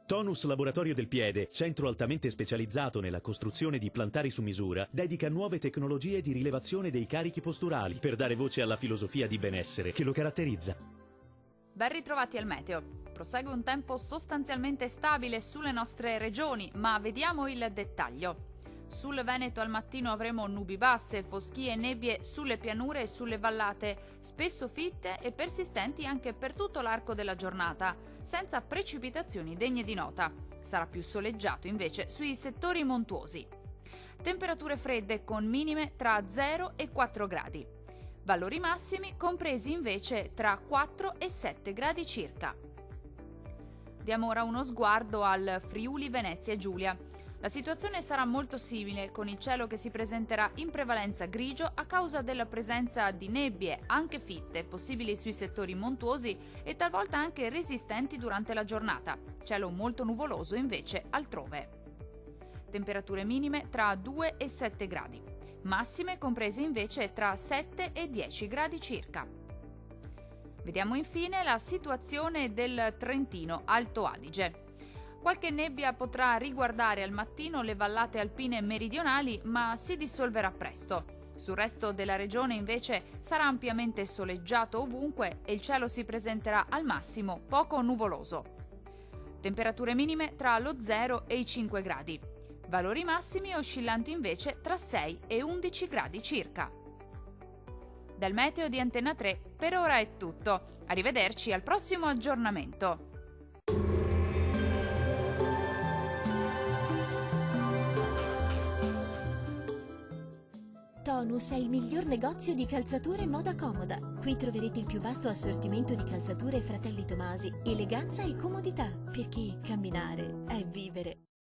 Tonus Laboratorio del Piede, centro altamente specializzato nella costruzione di plantari su misura, dedica nuove tecnologie di rilevazione dei carichi posturali per dare voce alla filosofia di benessere che lo caratterizza. Ben ritrovati al meteo. Prosegue un tempo sostanzialmente stabile sulle nostre regioni, ma vediamo il dettaglio. Sul Veneto al mattino avremo nubi basse, foschie e nebbie sulle pianure e sulle vallate, spesso fitte e persistenti anche per tutto l'arco della giornata, senza precipitazioni degne di nota. Sarà più soleggiato invece sui settori montuosi. Temperature fredde con minime tra 0 e 4 gradi. Valori massimi compresi invece tra 4 e 7 gradi circa. Diamo ora uno sguardo al Friuli Venezia Giulia. La situazione sarà molto simile, con il cielo che si presenterà in prevalenza grigio a causa della presenza di nebbie, anche fitte, possibili sui settori montuosi e talvolta anche resistenti durante la giornata. Cielo molto nuvoloso invece altrove. Temperature minime tra 2 e 7 gradi. Massime comprese invece tra 7 e 10 gradi circa. Vediamo infine la situazione del Trentino Alto Adige. Qualche nebbia potrà riguardare al mattino le vallate alpine meridionali, ma si dissolverà presto. Sul resto della regione invece sarà ampiamente soleggiato ovunque e il cielo si presenterà al massimo poco nuvoloso. Temperature minime tra lo 0 e i 5 gradi. Valori massimi oscillanti invece tra 6 e 11 gradi circa. Dal meteo di Antenna 3 per ora è tutto. Arrivederci al prossimo aggiornamento. Tonus è il miglior negozio di calzature e moda comoda. Qui troverete il più vasto assortimento di calzature Fratelli Tomasi, eleganza e comodità, perché camminare è vivere.